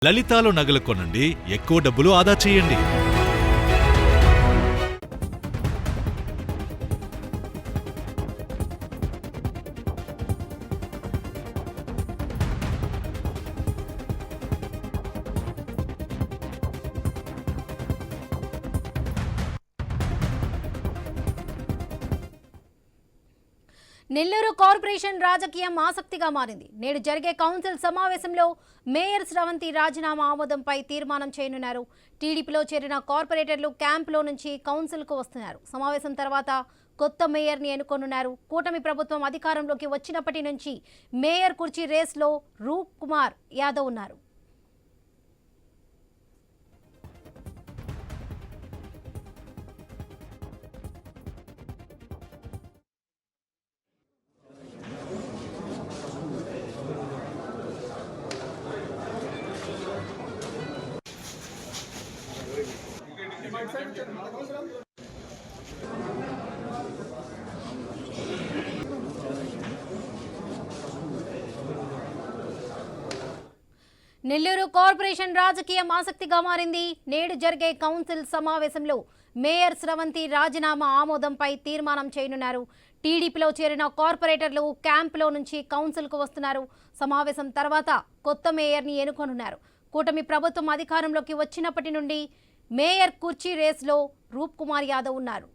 లలితాలో నగలు కొనండి, ఎక్కువ డబ్బులు ఆదా చేయండి. నెల్లూరు కార్పొరేషన్ రాజకీయం ఆసక్తిగా మారింది. నేడు జరిగే కౌన్సిల్ సమావేశంలో మేయర్ స్రవంతి రాజీనామా ఆమోదంపై తీర్మానం చేయనున్నారు. టీడీపీలో చేరిన కార్పొరేటర్లు క్యాంపులో నుంచి కౌన్సిల్కు వస్తున్నారు. సమావేశం తర్వాత కొత్త మేయర్ని ఎన్నుకోనున్నారు. కూటమి ప్రభుత్వం అధికారంలోకి వచ్చినప్పటి నుంచి మేయర్ కుర్చీ రేస్లో రూప్ కుమార్ యాదవ్ ఉన్నారు. నెల్లూరు కార్పొరేషన్ రాజకీయం ఆసక్తిగా మారింది. నేడు జరిగే కౌన్సిల్ సమావేశంలో మేయర్ స్రవంతి రాజీనామా ఆమోదంపై తీర్మానం చేయనున్నారు. టీడీపీలో చేరిన కార్పొరేటర్లు క్యాంపులో నుంచి కౌన్సిల్కు వస్తున్నారు. సమావేశం తర్వాత కొత్త మేయర్ని ఎన్నుకోనున్నారు. కూటమి ప్రభుత్వం అధికారంలోకి వచ్చినప్పటి నుండి మేయర్ కుర్చీ రేస్లో రూప్ కుమార్ యాదవ్ ఉన్నారు.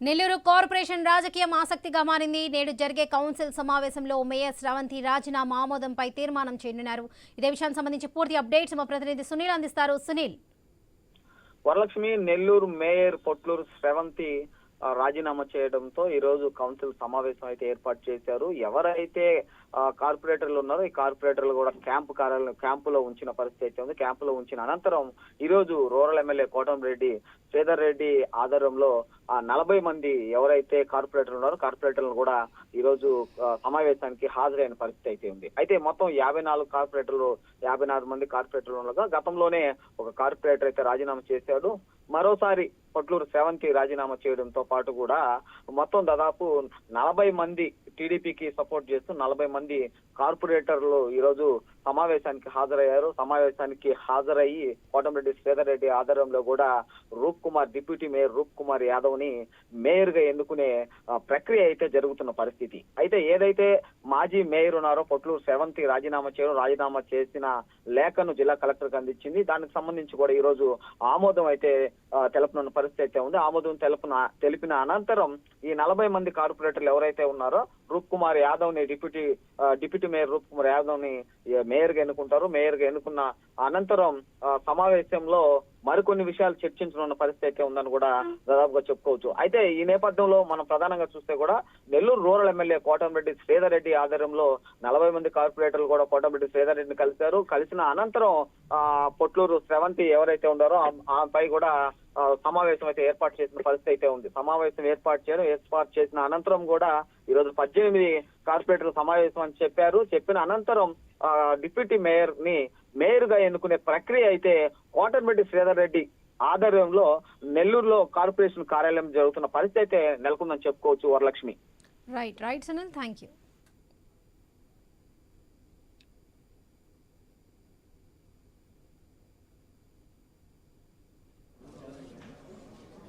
నెల్లూరు కార్పొరేషన్ రాజకీయం ఆసక్తిగా మారింది. నేడు జరిగే కౌన్సిల్ సమావేశంలో మేయర్ స్రవంతి రాజీనామా ఆమోదంపై తీర్మానం చేయనున్నారు. ఇదే విషయానికి సంబంధించి పూర్తి అప్డేట్స్ మా ప్రతినిధి సునీల్ అందిస్తారు. సునీల్. వరలక్ష్మి, నెల్లూరు మేయర్ పొట్లూరు స్రవంతి రాజీనామా చేయడంతో ఈ రోజు కౌన్సిల్ సమావేశం అయితే ఏర్పాటు చేశారు. ఎవరైతే కార్పొరేటర్లు ఉన్నారో ఈ కార్పొరేటర్లు కూడా క్యాంపులో ఉంచిన పరిస్థితి అయితే ఉంది. క్యాంపులో ఉంచిన అనంతరం ఈ రోజు రూరల్ ఎమ్మెల్యే కోటంరెడ్డి శ్రీధర్ రెడ్డి ఆధ్వర్యంలో 40 మంది ఎవరైతే కార్పొరేటర్లు ఉన్నారో కార్పొరేటర్లు కూడా ఈ రోజు సమావేశానికి హాజరైన పరిస్థితి అయితే ఉంది. అయితే మొత్తం 54 మంది కార్పొరేటర్లు ఉండగా గతంలోనే ఒక కార్పొరేటర్ అయితే రాజీనామా చేశాడు. మరోసారి పొట్లూరు స్రవంతి రాజీనామా చేయడంతో పాటు కూడా మొత్తం దాదాపు 40 మంది టీడీపీకి సపోర్ట్ చేస్తూ 40 మంది కార్పొరేటర్లు ఈ రోజు సమావేశానికి హాజరయ్యారు. సమావేశానికి హాజరయ్యి కోటంరెడ్డి శ్రీధర్ రెడ్డి ఆధ్వర్యంలో కూడా రూప్ కుమార్, డిప్యూటీ మేయర్ రూప్ కుమార్ యాదవ్ ని మేయర్ గా ఎన్నుకునే ప్రక్రియ అయితే జరుగుతున్న పరిస్థితి. అయితే ఏదైతే మాజీ మేయర్ ఉన్నారో పొట్లూరు స్రవంతి రాజీనామా చేసిన లేఖను జిల్లా కలెక్టర్ అందించింది. దానికి సంబంధించి కూడా ఈ రోజు ఆమోదం అయితే తెలుపనున్న పరిస్థితి అయితే ఉంది. ఆమోదం తెలిపిన అనంతరం ఈ 40 మంది కార్పొరేటర్లు ఎవరైతే ఉన్నారో రూప్ కుమార్ యాదవ్ ని డిప్యూటీ మేయర్ రూప్ కుమార్ యాదవ్ ని మేయర్ గా ఎన్నుకుంటారు. మేయర్ గా ఎన్నుకున్న అనంతరం సమావేశంలో మరికొన్ని విషయాలు చర్చించనున్న పరిస్థితి అయితే ఉందని కూడా దాదాపుగా చెప్పుకోవచ్చు. అయితే ఈ నేపథ్యంలో మనం ప్రధానంగా చూస్తే కూడా నెల్లూరు రూరల్ ఎమ్మెల్యే కోటంరెడ్డి శ్రీధర్ రెడ్డి ఆధ్వర్యంలో 40 మంది కార్పొరేటర్లు కూడా కోటంరెడ్డి శ్రీధర్ రెడ్డిని కలిశారు. కలిసిన అనంతరం పొట్లూరు స్రవంతి ఎవరైతే ఉన్నారో ఆపై కూడా సమావేశం అయితే ఏర్పాటు చేసిన పరిస్థితి అయితే ఉంది. సమావేశం ఏర్పాటు చేసిన అనంతరం కూడా ఈ రోజు 18 కార్పొరేటర్లు సమావేశం అని చెప్పారు. చెప్పిన అనంతరం డిప్యూటీ మేయర్ ని మేయర్ గా ఎన్నుకునే ప్రక్రియ అయితే కోటంరెడ్డి శ్రీధర్ రెడ్డి ఆధ్వర్యంలో నెల్లూరులో కార్పొరేషన్ కార్యాలయం జరుగుతున్న పరిస్థితి అయితే నెలకొందని చెప్పుకోవచ్చు. Varalakshmi. Right Sunil, thank you.